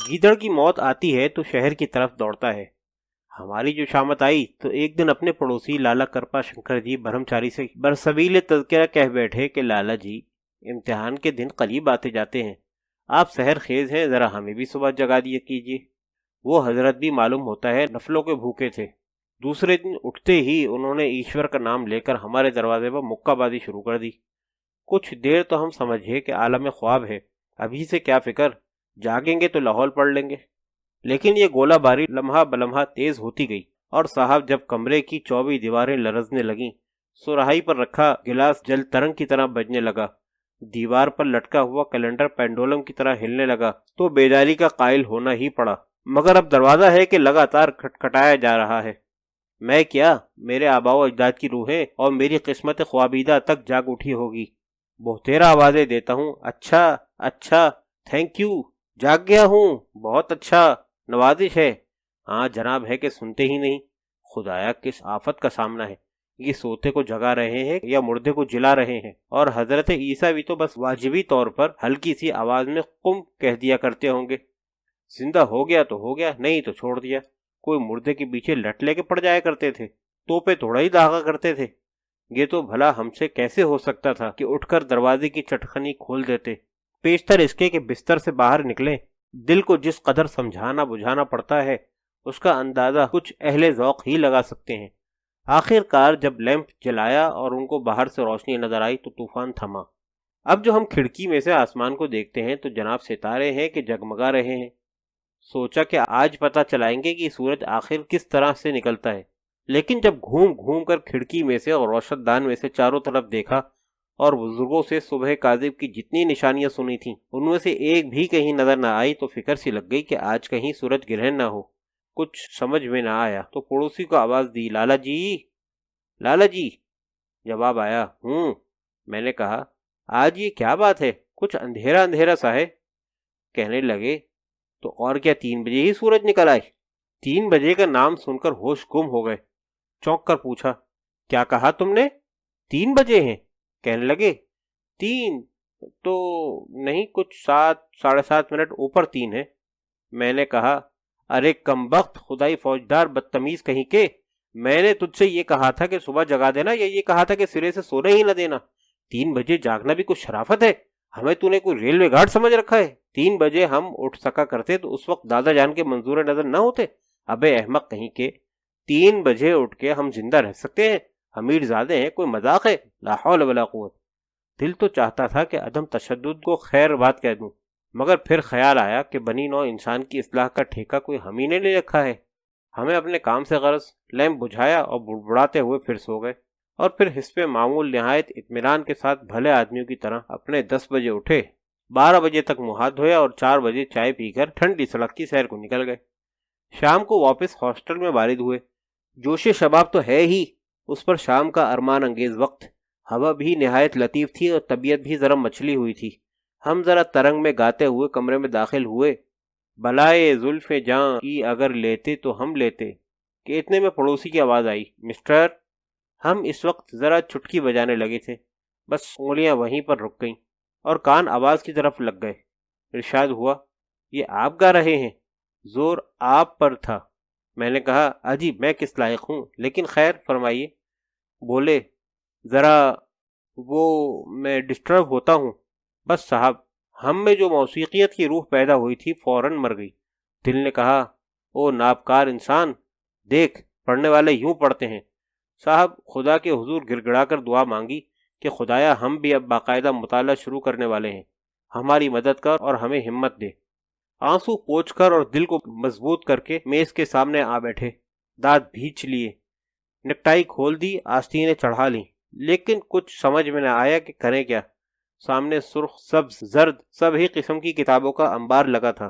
گیدڑ کی موت آتی ہے تو شہر کی طرف دوڑتا ہے۔ ہماری جو شامت آئی تو ایک دن اپنے پڑوسی لالا کرپا شنکر جی برہمچاری سے برسبیل تذکرہ کہہ بیٹھے کہ لالا جی، امتحان کے دن قریب آتے جاتے ہیں، آپ سحر خیز ہیں، ذرا ہمیں بھی صبح جگا دیا کیجیے۔ وہ حضرت بھی معلوم ہوتا ہے نفلوں کے بھوکے تھے۔ دوسرے دن اٹھتے ہی انہوں نے ایشور کا نام لے کر ہمارے دروازے پر مکہ بازی شروع کر دی۔ کچھ دیر تو ہم سمجھے کہ عالم خواب ہے، ابھی سے کیا فکر، جاگیں گے تو لاہور پڑھ لیں گے۔ لیکن یہ گولہ باری لمحہ بلمحہ تیز ہوتی گئی، اور صاحب جب کمرے کی 24 دیواریں لرزنے لگیں، سراہی پر رکھا گلاس جل ترنگ کی طرح بجنے لگا، دیوار پر لٹکا ہوا کیلنڈر پینڈولم کی طرح ہلنے لگا، تو بیداری کا قائل ہونا ہی پڑا۔ مگر اب دروازہ ہے کہ لگاتار کھٹکھٹایا جا رہا ہے۔ میں کیا، میرے آباء و اجداد کی روحیں اور میری قسمت خوابیدہ تک جاگ اٹھی ہوگی۔ بہتیرا آوازیں دیتا ہوں، اچھا اچھا، تھینک یو، جاگ گیا ہوں، بہت اچھا، نوازش ہے۔ ہاں جناب ہے کہ سنتے ہی نہیں۔ خدایا کس آفت کا سامنا ہے، یہ سوتے کو جگا رہے ہیں یا مردے کو جلا رہے ہیں؟ اور حضرت عیسیٰ بھی تو بس واجبی طور پر ہلکی سی آواز میں قم کہہ دیا کرتے ہوں گے۔ زندہ ہو گیا تو ہو گیا، نہیں تو چھوڑ دیا۔ کوئی مردے کے پیچھے لٹ لے کے پڑ جایا کرتے تھے، توپے تھوڑا ہی داغا کرتے تھے۔ یہ تو بھلا ہم سے کیسے ہو سکتا تھا کہ اٹھ کر دروازے کی چٹخنی کھول دیتے؟ پیشتر اس کے کہ بستر سے باہر نکلیں۔ دل کو جس قدر سمجھانا بجھانا پڑتا ہے اس کا اندازہ کچھ اہل ذوق ہی لگا سکتے ہیں۔ آخر کار جب لیمپ جلایا اور ان کو باہر سے روشنی نظر آئی تو طوفان تھما۔ اب جو ہم کھڑکی میں سے آسمان کو دیکھتے ہیں تو جناب ستارے ہیں کہ جگمگا رہے ہیں۔ سوچا کہ آج پتہ چلائیں گے کہ سورج آخر کس طرح سے نکلتا ہے، لیکن جب گھوم گھوم کر کھڑکی میں سے اور روشن دان میں سے چاروں طرف دیکھا اور بزرگوں سے صبح کاذب کی جتنی نشانیاں سنی تھیں ان میں سے ایک بھی کہیں نظر نہ آئی تو فکر سی لگ گئی کہ آج کہیں سورج گرہن نہ ہو۔ کچھ سمجھ میں نہ آیا تو پڑوسی کو آواز دی، لالا جی، لالا جی۔ جواب آیا، ہوں۔ میں نے کہا، آج یہ کیا بات ہے، کچھ اندھیرا اندھیرا سا ہے۔ کہنے لگے، تو اور کیا 3 بجے ہی سورج نکل آئے؟ 3 بجے کا نام سن کر ہوش گم ہو گئے۔ چونک کر پوچھا، کیا کہا تم نے؟ 3 بجے ہیں؟ کہنے لگے، 3 تو نہیں، کچھ 7 ساڑھے 7 منٹ اوپر 3 ہے۔ میں نے کہا، ارے کمبخت، خدائی فوجدار بدتمیز کہیں کے، میں نے تجھ سے یہ کہا تھا کہ صبح جگا دینا یا یہ کہا تھا کہ سرے سے سونے ہی نہ دینا؟ 3 بجے جاگنا بھی کچھ شرافت ہے؟ ہمیں تو نے کوئی ریلوے گارڈ سمجھ رکھا ہے؟ 3 بجے ہم اٹھ سکا کرتے تو اس وقت دادا جان کے منظور نظر نہ ہوتے؟ ابے احمق کہیں کے، 3 بجے اٹھ کے ہم زندہ رہ سکتے ہیں؟ امیر زادے ہیں، کوئی مذاق ہے؟ لا حول ولا قوت۔ دل تو چاہتا تھا کہ عدم تشدد کو خیر بات کہہ دوں، مگر پھر خیال آیا کہ بنی نوع انسان کی اصلاح کا ٹھیکہ کوئی ہم ہی نے لے رکھا ہے۔ ہمیں اپنے کام سے غرض، لیمپ بجھایا اور بڑبڑاتے ہوئے پھر سو گئے، اور پھر حسب معمول نہایت اطمینان کے ساتھ بھلے آدمیوں کی طرح اپنے 10 بجے اٹھے، 12 بجے تک منہ ہاتھ دھویا اور 4 بجے چائے پی کر ٹھنڈی سڑک کی سیر کو نکل گئے۔ شام کو واپس ہاسٹل میں وارد ہوئے۔ جوش شباب تو ہے ہی، اس پر شام کا ارمان انگیز وقت، ہوا بھی نہایت لطیف تھی اور طبیعت بھی ذرا مچلی ہوئی تھی۔ ہم ذرا ترنگ میں گاتے ہوئے کمرے میں داخل ہوئے، بلائے زلف جاں کی اگر لیتے تو ہم لیتے، کہ اتنے میں پڑوسی کی آواز آئی، مسٹر۔ ہم اس وقت ذرا چٹکی بجانے لگے تھے، بس انگلیاں وہیں پر رک گئیں اور کان آواز کی طرف لگ گئے۔ ارشاد ہوا، یہ آپ گا رہے ہیں؟ زور آپ پر تھا۔ میں نے کہا، اجی میں کس لائق ہوں، لیکن خیر فرمائیے۔ بولے، ذرا وہ میں ڈسٹرب ہوتا ہوں۔ بس صاحب، ہم میں جو موسیقیت کی روح پیدا ہوئی تھی فوراً مر گئی۔ دل نے کہا، او نابکار انسان، دیکھ پڑھنے والے یوں پڑھتے ہیں۔ صاحب خدا کے حضور گڑ گڑا کر دعا مانگی کہ خدایا ہم بھی اب باقاعدہ مطالعہ شروع کرنے والے ہیں، ہماری مدد کر اور ہمیں ہمت دے۔ آنسو پوچھ کر اور دل کو مضبوط کر کے میز کے سامنے آ بیٹھے، دانت بھینچ لیے، نکٹائی کھول دی، آستینیں چڑھا لیں، لیکن کچھ سمجھ میں نہ آیا کہ کریں کیا۔ سامنے سرخ، سبز، زرد سب ہی قسم کی کتابوں کا انبار لگا تھا،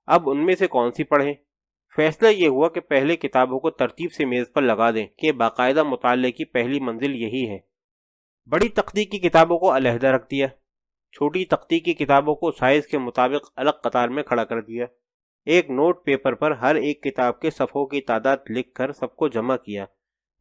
اب ان میں سے کون سی پڑھیں؟ فیصلہ یہ ہوا کہ پہلے کتابوں کو ترتیب سے میز پر لگا دیں کہ باقاعدہ مطالعے کی پہلی منزل یہی ہے۔ بڑی تختی کی کتابوں کو علیحدہ رکھ دیا، چھوٹی تختی کی کتابوں کو سائز کے مطابق الگ قطار میں کھڑا کر دیا۔ ایک نوٹ پیپر پر ہر ایک کتاب کے صفحوں کی تعداد لکھ کر سب کو جمع کیا،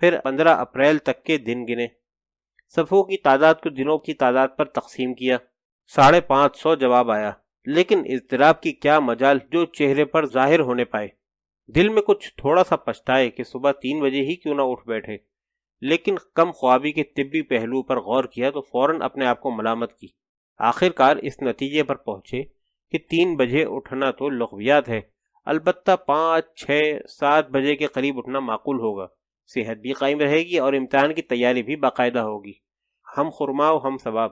پھر 15 اپریل تک کے دن گنے، صفحوں کی تعداد کو دنوں کی تعداد پر تقسیم کیا، 550 جواب آیا۔ لیکن اضطراب کی کیا مجال جو چہرے پر ظاہر ہونے پائے۔ دل میں کچھ تھوڑا سا پچھتائے کہ صبح 3 بجے ہی کیوں نہ اٹھ بیٹھے، لیکن کم خوابی کے طبی پہلو پر غور کیا تو فوراً اپنے آپ کو ملامت کی۔ آخر کار اس نتیجے پر پہنچے کہ 3 بجے اٹھنا تو لغویات ہے، البتہ 5، 6، 7 بجے کے قریب اٹھنا معقول ہوگا، صحت بھی قائم رہے گی اور امتحان کی تیاری بھی باقاعدہ ہوگی۔ ہم خرما و ہم ثواب۔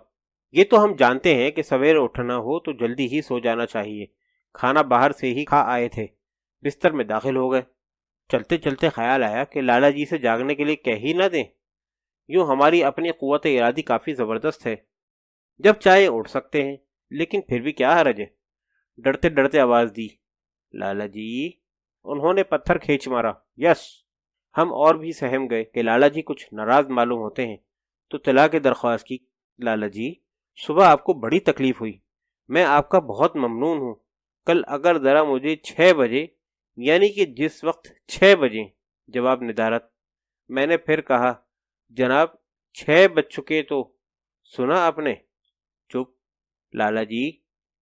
یہ تو ہم جانتے ہیں کہ سویرے اٹھنا ہو تو جلدی ہی سو جانا چاہیے، کھانا باہر سے ہی کھا آئے تھے، بستر میں داخل ہو گئے۔ چلتے چلتے خیال آیا کہ لالا جی سے جاگنے کے لیے کہہ ہی نہ دیں، یوں ہماری اپنی قوت ارادی کافی زبردست ہے، جب چاہے اٹھ سکتے ہیں، لیکن پھر بھی کیا حرج ہے۔ ڈرتے ڈرتے آواز دی، لالا جی۔ انہوں نے پتھر کھینچ مارا، یس۔ ہم اور بھی سہم گئے کہ لالا جی کچھ ناراض معلوم ہوتے ہیں، تو طلاع کی درخواست کی، لالا جی صبح آپ کو بڑی تکلیف ہوئی، میں آپ کا بہت ممنون ہوں، کل اگر ذرا مجھے 6 بجے، یعنی کہ جس وقت 6 بجے جواب ندارت۔ میں نے پھر کہا، جناب 6 بج چکے تو سنا آپ نے؟ چپ۔ لالا جی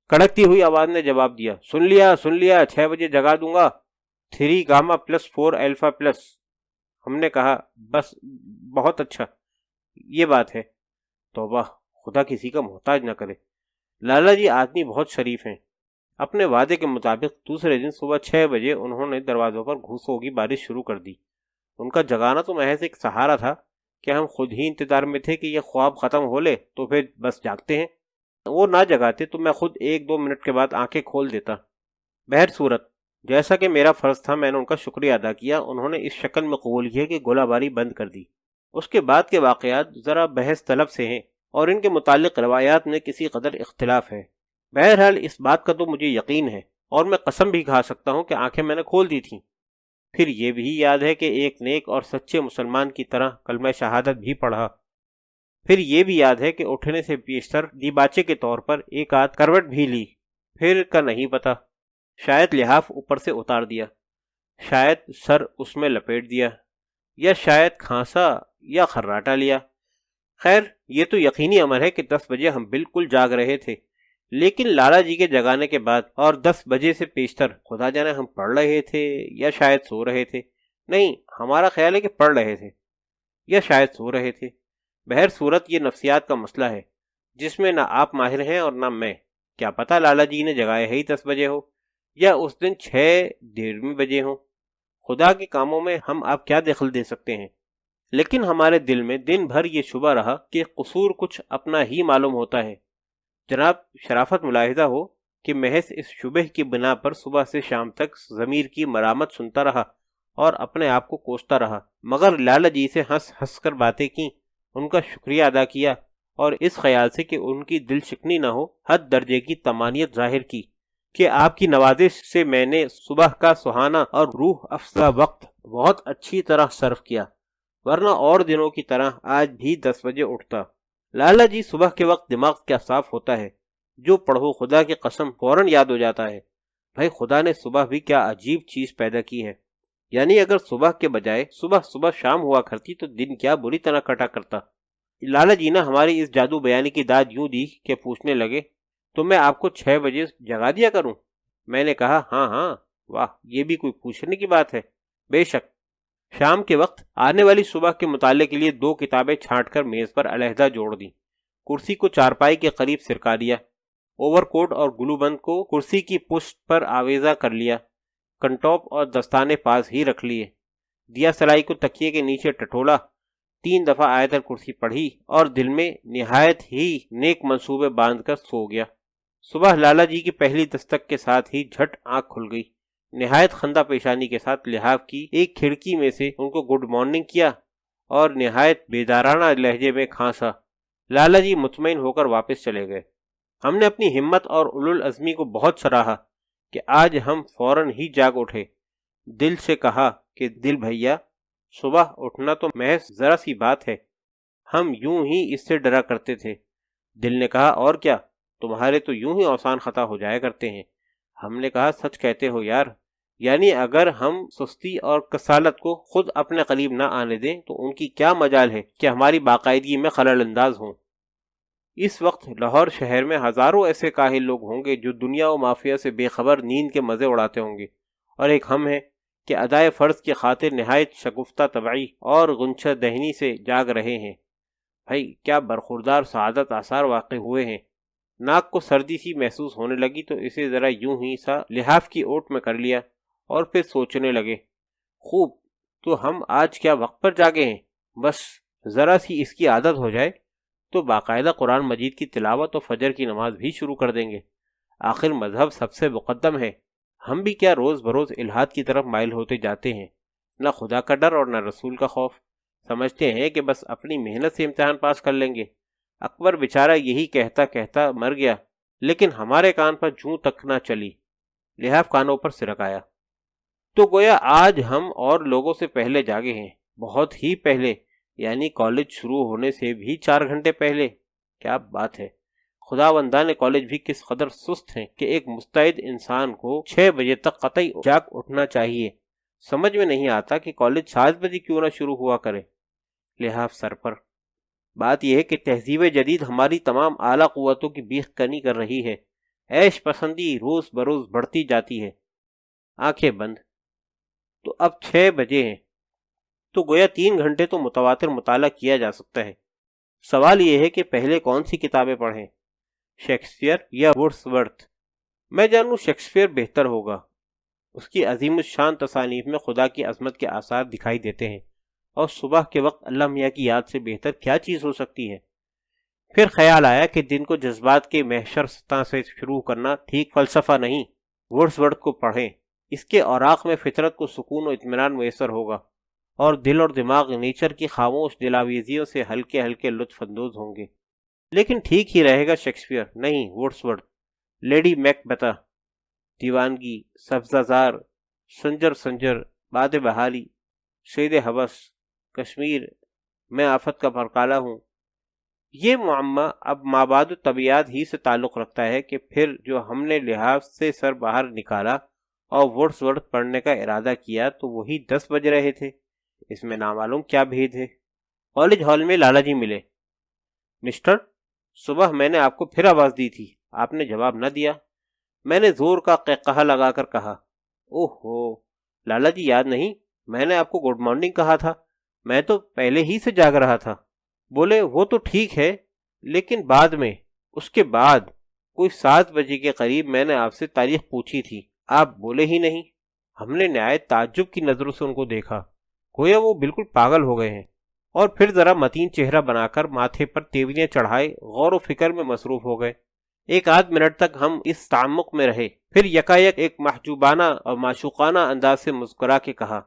کڑکتی ہوئی آواز نے جواب دیا، سن لیا 6 بجے جگا دوں گا، 3 گاما پلس 4 الفا پلس۔ ہم نے کہا، بس بہت اچھا، یہ بات ہے۔ توبہ، خدا کسی کا محتاج نہ کرے۔ لالا جی آدمی بہت شریف ہیں۔ اپنے وعدے کے مطابق دوسرے دن صبح 6 بجے انہوں نے دروازوں پر گھوسوں کی بارش شروع کر دی۔ ان کا جگانا تو محض ایک سہارا تھا کہ ہم خود ہی انتظار میں تھے کہ یہ خواب ختم ہو لے تو پھر بس جاگتے ہیں۔ وہ نہ جگاتے تو میں خود 1-2 منٹ کے بعد آنکھیں کھول دیتا۔ بہر صورت جیسا کہ میرا فرض تھا میں نے ان کا شکریہ ادا کیا۔ انہوں نے اس شکل میں قبول کیا کہ گولہ باری بند کر دی۔ اس کے بعد کے واقعات ذرا بحث طلب سے ہیں اور ان کے متعلق روایات میں کسی قدر اختلاف ہے۔ بہرحال اس بات کا تو مجھے یقین ہے اور میں قسم بھی کھا سکتا ہوں کہ آنکھیں میں نے کھول دی تھیں۔ پھر یہ بھی یاد ہے کہ ایک نیک اور سچے مسلمان کی طرح کلمہ شہادت بھی پڑھا۔ پھر یہ بھی یاد ہے کہ اٹھنے سے بیشتر دیباچے کے طور پر ایک آدھ کروٹ بھی لی۔ پھر کا نہیں پتا، شاید لحاف اوپر سے اتار دیا، شاید سر اس میں لپیٹ دیا، یا شاید کھانسا یا خراٹا لیا۔ خیر یہ تو یقینی امر ہے کہ 10 بجے ہم بالکل جاگ رہے تھے، لیکن لالا جی کے جگانے کے بعد اور 10 بجے سے پیشتر خدا جانے ہم پڑھ رہے تھے یا شاید سو رہے تھے۔ نہیں، ہمارا خیال ہے کہ پڑھ رہے تھے یا شاید سو رہے تھے۔ بہر صورت یہ نفسیات کا مسئلہ ہے جس میں نہ آپ ماہر ہیں اور نہ میں۔ کیا پتہ لالا جی نے جگایا ہی 10 بجے ہو یا اس دن 6:30 بجے ہو، خدا کے کاموں میں ہم آپ کیا دخل دے سکتے ہیں۔ لیکن ہمارے دل میں دن بھر یہ شبہ رہا کہ قصور کچھ اپنا ہی معلوم ہوتا ہے۔ جناب شرافت ملاحظہ ہو کہ محض اس شبہ کی بنا پر صبح سے شام تک ضمیر کی مرامت سنتا رہا اور اپنے آپ کو کوستا رہا، مگر لالا جی سے ہنس ہنس کر باتیں کی، ان کا شکریہ ادا کیا اور اس خیال سے کہ ان کی دل شکنی نہ ہو حد درجے کی طمانیت ظاہر کی کہ آپ کی نوازش سے میں نے صبح کا سہانا اور روح افزا وقت بہت اچھی طرح صرف کیا، ورنہ اور دنوں کی طرح آج بھی 10 بجے اٹھتا۔ لالا جی صبح کے وقت دماغ کیا صاف ہوتا ہے، جو پڑھو خدا کی قسم فوراً یاد ہو جاتا ہے۔ بھائی خدا نے صبح بھی کیا عجیب چیز پیدا کی ہے، یعنی اگر صبح کے بجائے صبح شام ہوا کرتی تو دن کیا بری طرح کٹا کرتا۔ لالا جی نے ہماری اس جادو بیانی کی داد یوں دی کہ پوچھنے لگے، تو میں آپ کو 6 بجے جگا دیا کروں؟ میں نے کہا، ہاں، واہ، یہ بھی کوئی پوچھنے کی بات ہے۔ بے شک۔ شام کے وقت آنے والی صبح کے مطالعے کے لیے 2 کتابیں چھانٹ کر میز پر علیحدہ جوڑ دیں، کرسی کو چارپائی کے قریب سرکا دیا، اوور کوٹ اور گلو بند کو کرسی کی پشت پر آویزہ کر لیا، کنٹوپ اور دستانے پاس ہی رکھ لیے، دیا سلائی کو تکیے کے نیچے ٹٹولا، 3 دفعہ آیت الکرسی پڑھی اور دل میں نہایت ہی نیک منصوبے باندھ کر سو گیا۔ صبح لالا جی کی پہلی دستک کے ساتھ ہی جھٹ آنکھ کھل گئی۔ نہایت خندہ پیشانی کے ساتھ لحاف کی ایک کھڑکی میں سے ان کو گڈ مارننگ کیا اور نہایت بیدارانہ لہجے میں کھانسا۔ لالا جی مطمئن ہو کر واپس چلے گئے۔ ہم نے اپنی ہمت اور اولوالعزمی کو بہت سراہا کہ آج ہم فوراً ہی جاگ اٹھے۔ دل سے کہا کہ دل بھیا، صبح اٹھنا تو محض ذرا سی بات ہے، ہم یوں ہی اس سے ڈرا کرتے تھے۔ دل نے کہا، اور کیا، تمہارے تو یوں ہی اوسان خطا ہو جایا کرتے ہیں۔ ہم نے کہا، سچ کہتے ہو یار، یعنی اگر ہم سستی اور کسالت کو خود اپنے قریب نہ آنے دیں تو ان کی کیا مجال ہے کہ ہماری باقاعدگی میں خلل انداز ہوں۔ اس وقت لاہور شہر میں ہزاروں ایسے کاہل لوگ ہوں گے جو دنیا و مافیا سے بے خبر نیند کے مزے اڑاتے ہوں گے، اور ایک ہم ہیں کہ ادائے فرض کی خاطر نہایت شگفتہ طبعی اور غنچہ دہنی سے جاگ رہے ہیں۔ بھائی کیا برخوردار سعادت آثار واقع ہوئے ہیں۔ ناک کو سردی سی محسوس ہونے لگی تو اسے ذرا یوں ہی سا لحاف کی اوٹ میں کر لیا اور پھر سوچنے لگے، خوب، تو ہم آج کیا وقت پر جاگے ہیں؟ بس ذرا سی اس کی عادت ہو جائے تو باقاعدہ قرآن مجید کی تلاوت اور فجر کی نماز بھی شروع کر دیں گے۔ آخر مذہب سب سے مقدم ہے۔ ہم بھی کیا روز بروز الحاد کی طرف مائل ہوتے جاتے ہیں، نہ خدا کا ڈر اور نہ رسول کا خوف، سمجھتے ہیں کہ بس اپنی محنت سے امتحان پاس کر لیں گے۔ اکبر بیچارہ یہی کہتا کہتا مر گیا، لیکن ہمارے کان پر جوں تک نہ چلی، لحاف کانوں پر سرک آیا۔ تو گویا آج ہم اور لوگوں سے پہلے جاگے ہیں، بہت ہی پہلے، یعنی کالج شروع ہونے سے بھی 4 گھنٹے پہلے۔ کیا بات ہے! خداوندان کالج بھی کس قدر سست ہیں کہ ایک مستعد انسان کو 6 بجے تک قطعی جاگ اٹھنا چاہیے۔ سمجھ میں نہیں آتا کہ کالج 7 بجے کیوں نہ شروع ہوا کرے۔ لحاف سر پر۔ بات یہ ہے کہ تہذیب جدید ہماری تمام اعلیٰ قوتوں کی بیخ کنی کر رہی ہے، عیش پسندی روز بروز بڑھتی جاتی ہے۔ آنکھیں بند۔ تو اب 6 بجے ہیں، تو گویا 3 گھنٹے تو متواتر مطالعہ کیا جا سکتا ہے۔ سوال یہ ہے کہ پہلے کون سی کتابیں پڑھیں، شیکسپیئر یا ورڈسورتھ؟ میں جانوں شیکسپیئر بہتر ہوگا۔ اس کی عظیم الشان تصانیف میں خدا کی عظمت کے آثار دکھائی دیتے ہیں، اور صبح کے وقت اللہ میاں کی یاد سے بہتر کیا چیز ہو سکتی ہے؟ پھر خیال آیا کہ دن کو جذبات کے محشر سطح سے شروع کرنا ٹھیک فلسفہ نہیں۔ ورڈسورتھ کو پڑھیں، اس کے اوراق میں فطرت کو سکون و اطمینان میسر ہوگا، اور دل اور دماغ نیچر کی خاموش دلاویزیوں سے ہلکے ہلکے لطف اندوز ہوں گے۔ لیکن ٹھیک ہی رہے گا شیکسپیئر، نہیں ورڈسورتھ۔ لیڈی میک بتا، دیوانگی، سبزہ زار، سنجر سنجر، باد بہاری، شید حوث، کشمیر، میں آفت کا پرکالہ ہوں۔ یہ معمہ اب مابعد طبیعت ہی سے تعلق رکھتا ہے کہ پھر جو ہم نے لحاظ سے سر باہر نکالا اور ورڈسورتھ پڑھنے کا ارادہ کیا تو وہی 10 بج رہے تھے۔ اس میں نامعلوم کیا بھید ہے۔ کالج ہال میں لالا جی ملے۔ مسٹر، صبح میں نے آپ کو پھر آواز دی تھی، آپ نے جواب نہ دیا۔ میں نے زور کا قہقہہ لگا کر کہا، اوہو لالا جی یاد نہیں، میں نے آپ کو گڈ مارننگ کہا تھا، میں تو پہلے ہی سے جاگ رہا تھا۔ بولے وہ تو ٹھیک ہے، لیکن بعد میں، اس کے بعد کوئی 7 بجے کے قریب میں نے آپ سے تاریخ پوچھی تھی، آپ بولے ہی نہیں۔ ہم نے نہایت تعجب کی نظروں سے ان کو دیکھا، گویا وہ بالکل پاگل ہو گئے ہیں، اور پھر ذرا متین چہرہ بنا کر ماتھے پر تیوریاں چڑھائے غور و فکر میں مصروف ہو گئے۔ 1 منٹ تک ہم اس تعمق میں رہے، پھر یکایک ایک محجوبانہ اور معشوقانہ انداز سے مسکرا کے کہا،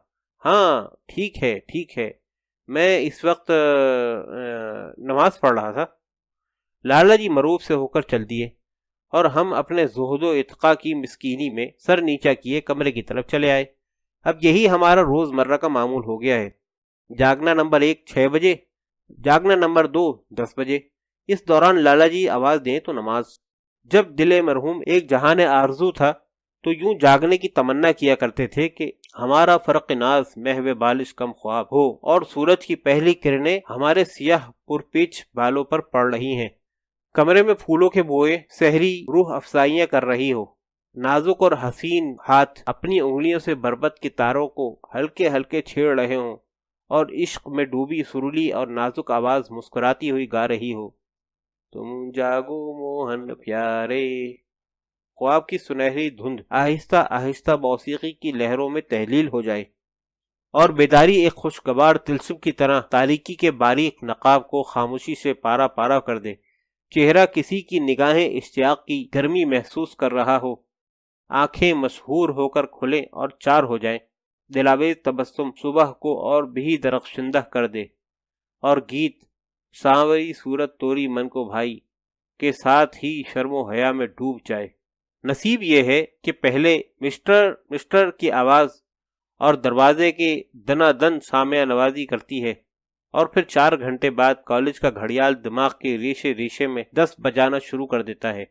ہاں ٹھیک ہے ٹھیک ہے، میں اس وقت نماز پڑھ رہا تھا۔ لالا جی مروب سے ہو کر چل دیے، اور ہم اپنے زہد و اتقاء کی مسکینی میں سر نیچا کیے کمرے کی طرف چلے آئے۔ اب یہی ہمارا روز مرہ کا معمول ہو گیا ہے، جاگنا نمبر 1 6 بجے، جاگنا نمبر 2 10 بجے۔ اس دوران لالا جی آواز دیں تو نماز۔ جب دل مرحوم ایک جہان آرزو تھا تو یوں جاگنے کی تمنا کیا کرتے تھے کہ ہمارا فرق ناز محو بالش کم خواب ہو، اور سورج کی پہلی کرنیں ہمارے سیاہ پرپیچ بالوں پر پڑ رہی ہیں، کمرے میں پھولوں کے بوئے سحری روح افزائیاں کر رہی ہو، نازک اور حسین ہاتھ اپنی انگلیوں سے بربت کے تاروں کو ہلکے ہلکے چھیڑ رہے ہوں، اور عشق میں ڈوبی سرلی اور نازک آواز مسکراتی ہوئی گا رہی ہو، تم جاگو موہن پیارے۔ خواب کی سنہری دھند آہستہ آہستہ موسیقی کی لہروں میں تحلیل ہو جائے، اور بیداری ایک خوشگوار تلسم کی طرح تاریکی کے باریک نقاب کو خاموشی سے پارا پارا کر دے۔ چہرہ کسی کی نگاہیں اشتیاق کی گرمی محسوس کر رہا ہو، آنکھیں مسحور ہو کر کھلیں اور 4 ہو جائیں، دلاویز تبسم صبح کو اور بھی درخشندہ کر دے، اور گیت سانوری صورت توری من کو بھائی کے ساتھ ہی شرم و حیا میں ڈوب جائے۔ نصیب یہ ہے کہ پہلے مسٹر مسٹر کی آواز اور دروازے کے دنا دن سامعہ نوازی کرتی ہے، اور پھر 4 گھنٹے بعد کالج کا گھڑیال دماغ کے ریشے ریشے میں 10 بجانا شروع کر دیتا ہے،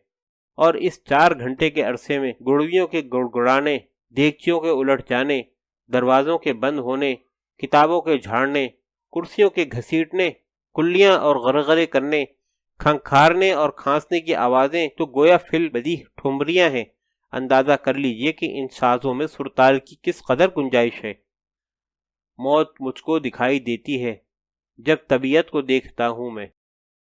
اور اس 4 گھنٹے کے عرصے میں گڑویوں کے گڑگڑانے، دیگچیوں کے الٹ جانے، دروازوں کے بند ہونے، کتابوں کے جھاڑنے، کرسیوں کے گھسیٹنے، کلیاں اور غرغرے کرنے، کھنکھارنے اور کھانسنے کی آوازیں تو گویا فل بدی ٹھمریاں ہیں۔ اندازہ کر لیجئے کہ ان سازوں میں سرتال کی کس قدر گنجائش ہے۔ موت مجھ کو دکھائی دیتی ہے جب طبیعت کو دیکھتا ہوں میں۔